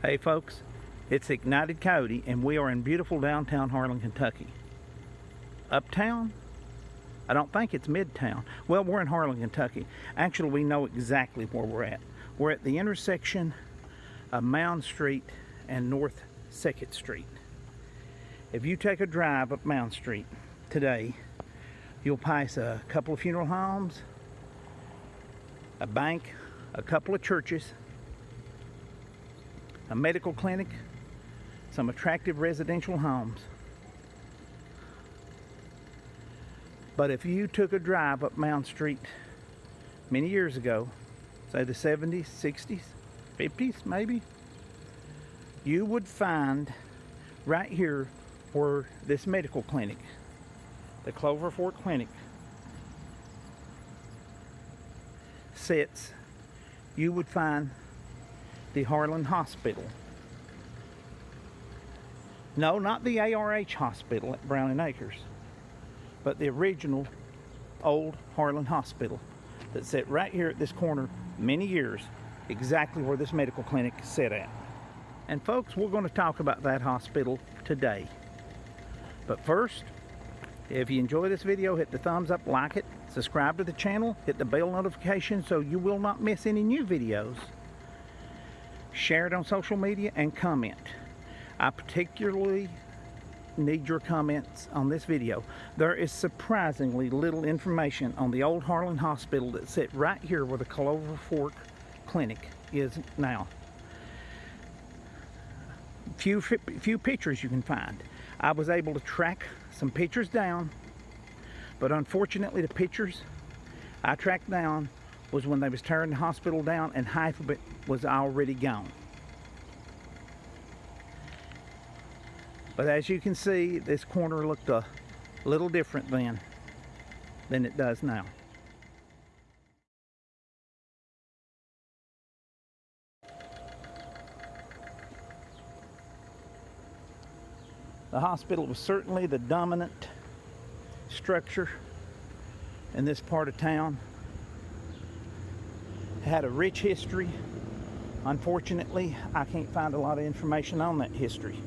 Hey folks, it's Ignited Coyote and we are in beautiful downtown Harlan, Kentucky. Uptown? I don't think it's Midtown. Well, we're in Harlan, Kentucky. Actually, we know exactly where we're at. We're at the intersection of Mound Street and North 2nd Street. If you take a drive up Mound Street today, you'll pass a couple of funeral homes, a bank, a couple of churches, a medical clinic, some attractive residential homes. But if you took a drive up Mound Street many years ago, say the 70s, 60s, 50s maybe, you would find right here where this medical clinic, the Clover Fork Clinic, sits, you would find the Harlan Hospital. No, not the ARH Hospital at Browning Acres, but the original old Harlan Hospital that sat right here at this corner many years, exactly where this medical clinic sat at. And folks, we're going to talk about that hospital today. But first, if you enjoy this video, hit the thumbs up, like it, subscribe to the channel, hit the bell notification so you will not miss any new videos. Share it on social media and comment. I particularly need your comments on this video. There is surprisingly little information on the old Harlan Hospital that sits right here where the Clover Fork Clinic is now. Few pictures you can find. I was able to track some pictures down, but unfortunately the pictures I tracked down was when they was tearing the hospital down and half of it was already gone. But as you can see, this corner looked a little different then than it does now. The hospital was certainly the dominant structure in this part of town. It had a rich history. Unfortunately, I can't find a lot of information on that history.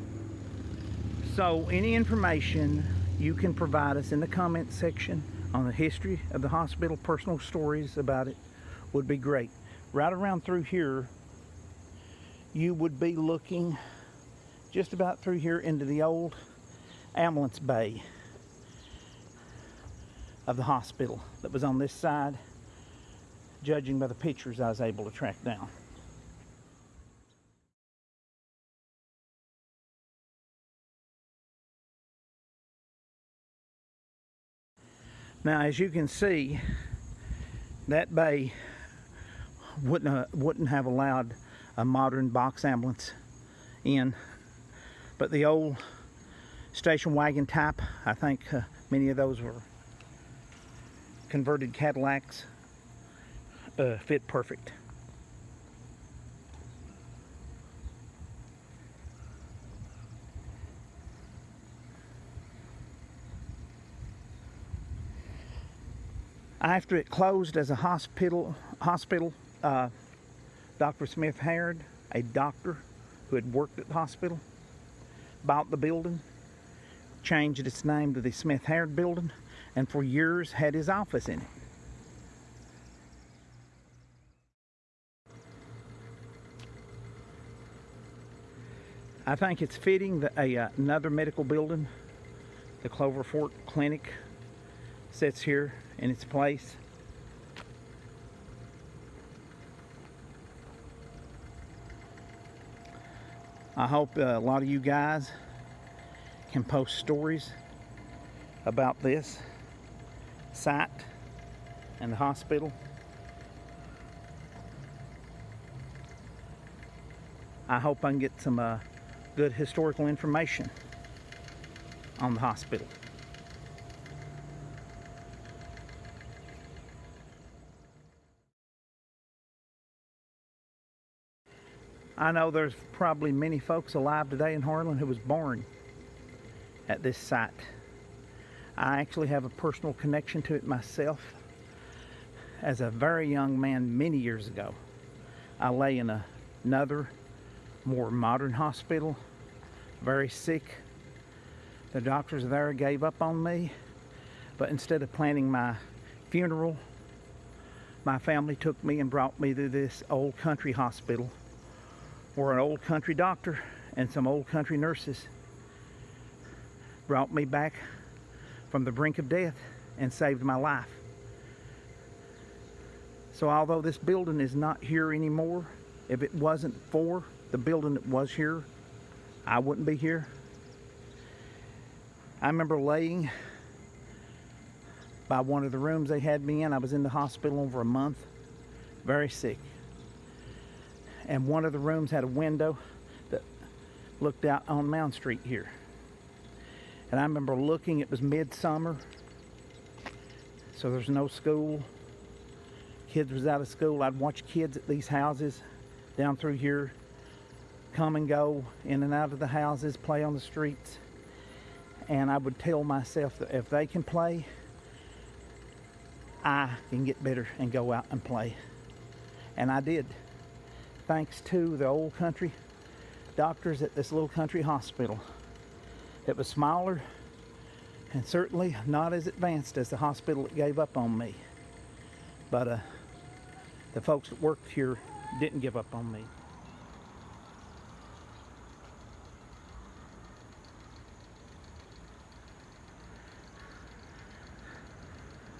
So any information you can provide us in the comment section on the history of the hospital, personal stories about it, would be great. Right around through here, you would be looking just about through here into the old ambulance bay of the hospital that was on this side, judging by the pictures I was able to track down. Now, as you can see, that bay wouldn't have allowed a modern box ambulance in, but the old station wagon type, I think many of those were converted Cadillacs, fit perfect. After it closed as a hospital, Dr. Smithhaired, a doctor who had worked at the hospital, bought the building, changed its name to the Smithhaired Building, and for years had his office in it. I think it's fitting that another medical building, the Clover Fork Clinic, sits here in its place. I hope a lot of you guys can post stories about this site and the hospital. I hope I can get some good historical information on the hospital. I know there's probably many folks alive today in Harlan who was born at this site. I actually have a personal connection to it myself. As a very young man many years ago, I lay in another more modern hospital, very sick. The doctors there gave up on me, but instead of planning my funeral, my family took me and brought me to this old country hospital where an old country doctor and some old country nurses brought me back from the brink of death and saved my life. So although this building is not here anymore, if it wasn't for the building that was here, I wouldn't be here. I remember laying by one of the rooms they had me in. I was in the hospital over a month, very sick. And one of the rooms had a window that looked out on Mound Street here. And I remember looking, it was midsummer, so there's no school. Kids was out of school. I'd watch kids at these houses down through here come and go in and out of the houses, play on the streets. And I would tell myself that if they can play, I can get better and go out and play. And I did, thanks to the old country doctors at this little country hospital. It was smaller and certainly not as advanced as the hospital that gave up on me. But the folks that worked here didn't give up on me.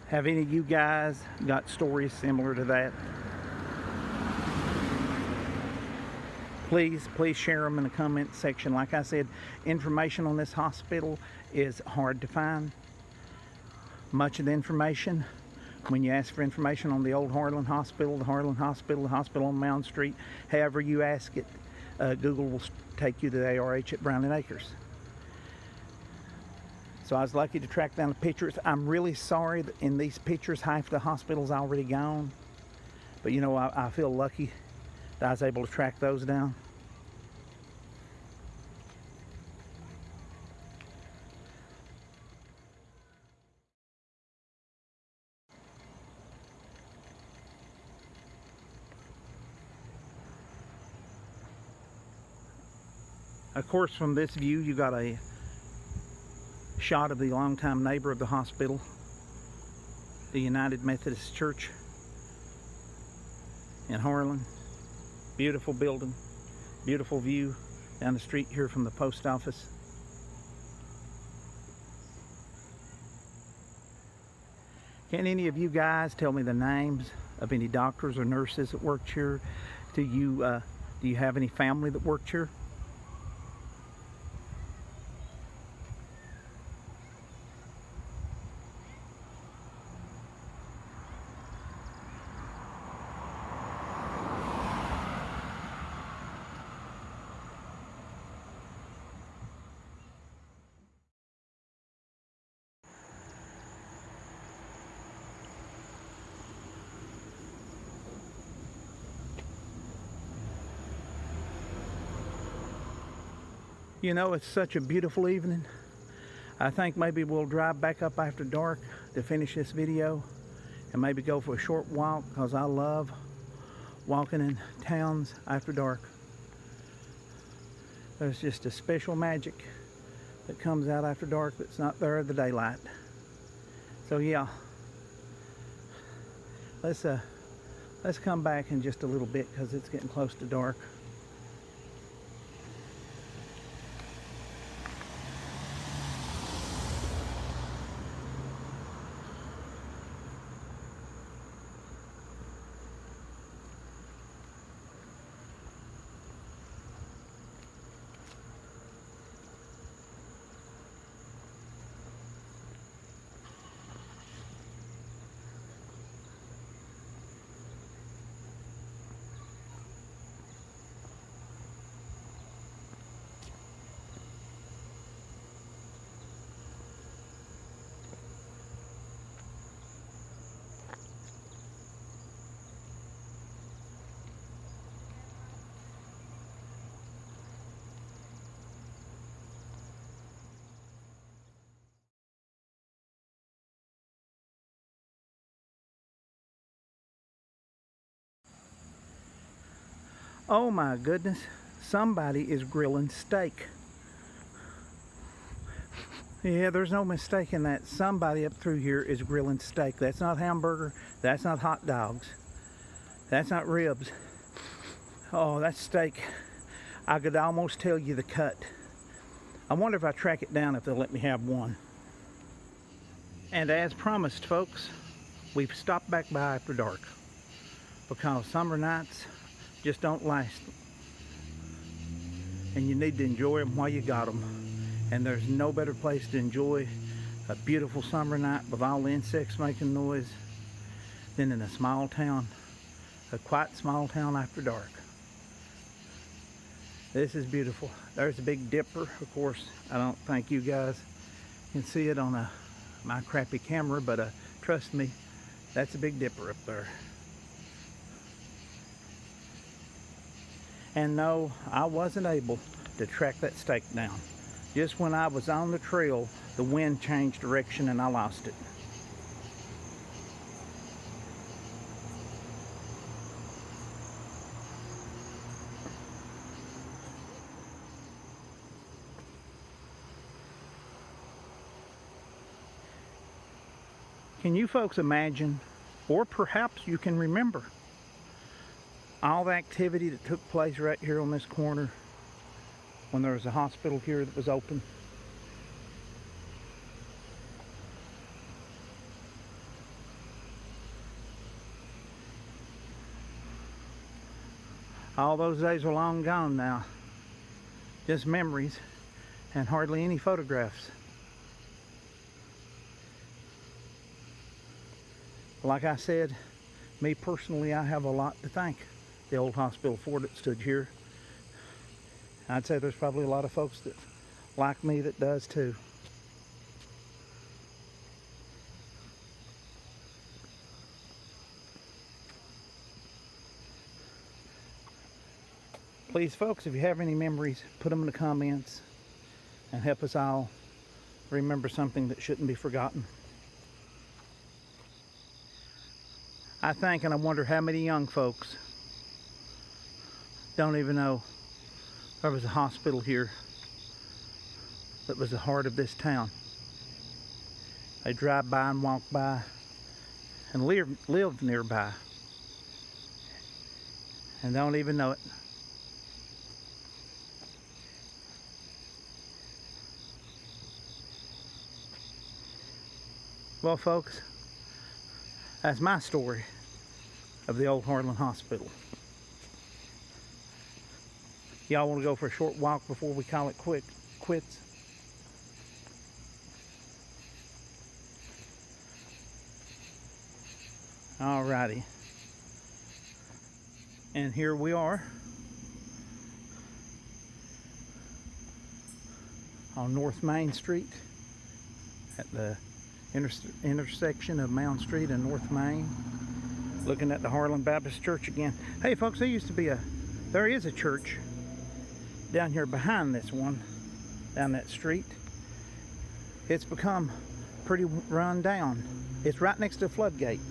Have any of you guys got stories similar to that? Please share them in the comment section. Like I said, information on this hospital is hard to find. Much of the information, when you ask for information on the old Harlan Hospital, the hospital on Mound Street, however you ask it, Google will take you to the ARH at Browning Acres. So I was lucky to track down the pictures. I'm really sorry that in these pictures, half the hospital's already gone. But you know, I feel lucky that I was able to track those down. Of course, from this view, you got a shot of the longtime neighbor of the hospital, the United Methodist Church in Harlan. Beautiful building, beautiful view down the street here from the post office. Can any of you guys tell me the names of any doctors or nurses that worked here? Do you have any family that worked here? You know, it's such a beautiful evening. I think maybe we'll drive back up after dark to finish this video and maybe go for a short walk, because I love walking in towns after dark. There's just a special magic that comes out after dark that's not there in the daylight. So yeah, let's come back in just a little bit because it's getting close to dark. Oh my goodness, somebody is grilling steak. Yeah, there's no mistaking that. Somebody up through here is grilling steak. That's not hamburger. That's not hot dogs. That's not ribs. Oh, that's steak. I could almost tell you the cut. I wonder if I track it down if they'll let me have one. And as promised, folks, we've stopped back by after dark because summer nights just don't last. And you need to enjoy them while you got them. And there's no better place to enjoy a beautiful summer night with all the insects making noise than in a small town, a quiet small town after dark. This is beautiful. There's a Big Dipper. Of course, I don't think you guys can see it on my crappy camera, but trust me, that's a Big Dipper up there. And no, I wasn't able to track that steak down. Just when I was on the trail, the wind changed direction and I lost it. Can you folks imagine, or perhaps you can remember, all the activity that took place right here on this corner when there was a hospital here that was open? All those days are long gone now. Just memories and hardly any photographs. Like I said, me personally, I have a lot to thank the old hospital for that stood here. I'd say there's probably a lot of folks that like me that does too. Please folks, if you have any memories, put them in the comments and help us all remember something that shouldn't be forgotten. I think and I wonder how many young folks don't even know there was a hospital here that was the heart of this town. They drive by and walk by and live nearby and don't even know it. Well, folks, that's my story of the old Harlan Hospital. Y'all want to go for a short walk before we call it quits? Alrighty. And here we are on North Main Street at the intersection of Mound Street and North Main, looking at the Harlan Baptist Church again. Hey folks, there is a church down here behind this one, down that street. It's become pretty run down. It's right next to a floodgate,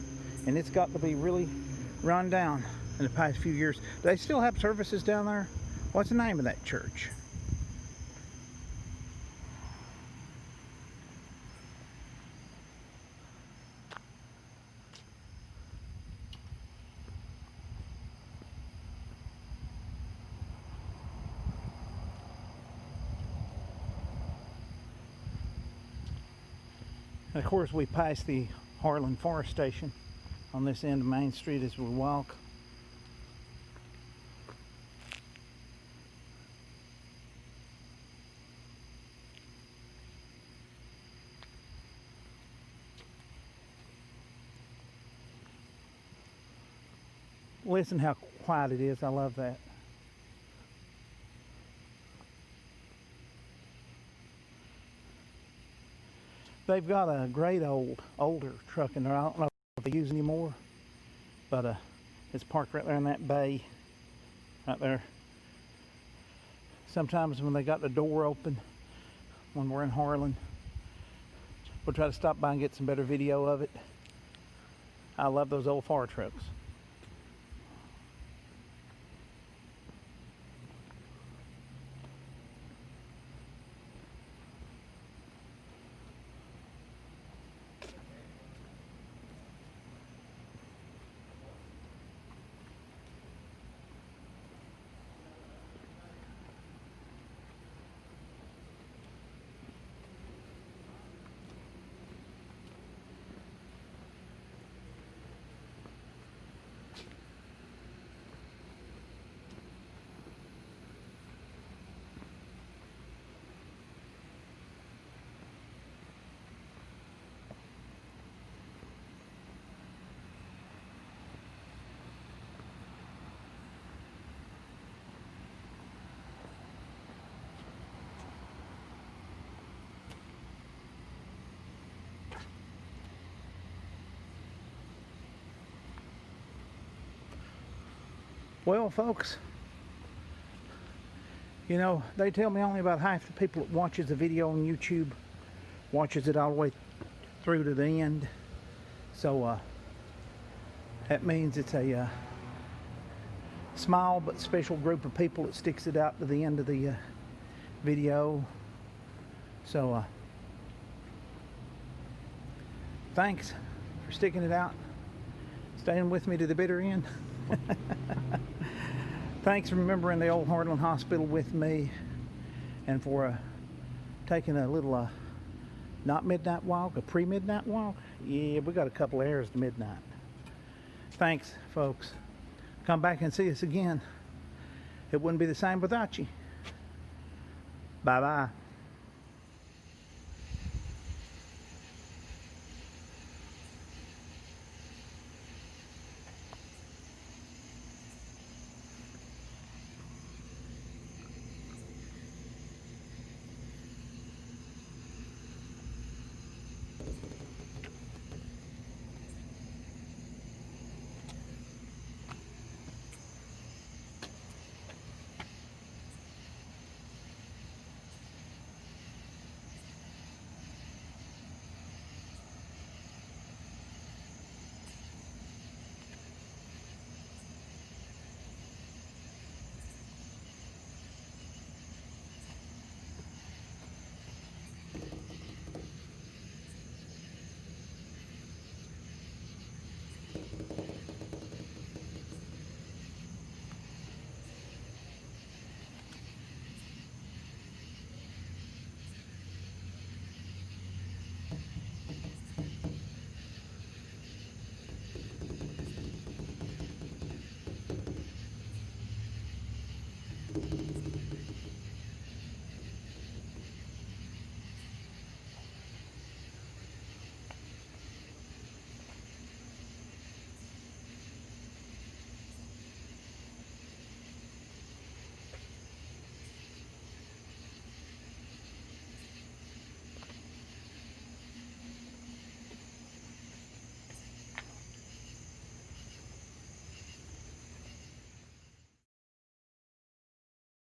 and it's got to be really run down in the past few years. Do they still have services down there? What's the name of that church? Of course, we pass the Harlan Forest Station on this end of Main Street as we walk. Listen how quiet it is. I love that. They've got a great older truck in there. I don't know if they use anymore, but it's parked right there in that bay, right there. Sometimes when they got the door open, when we're in Harlan, we'll try to stop by and get some better video of it. I love those old fire trucks. Well, folks, you know, they tell me only about half the people that watches the video on YouTube watches it all the way through to the end. So that means it's a small but special group of people that sticks it out to the end of the video. So thanks for sticking it out, staying with me to the bitter end. Thanks for remembering the old Harlan Hospital with me, and for taking a little not midnight walk, a pre-midnight walk. Yeah, we got a couple of hours to midnight. Thanks, folks. Come back and see us again. It wouldn't be the same without you. Bye-bye.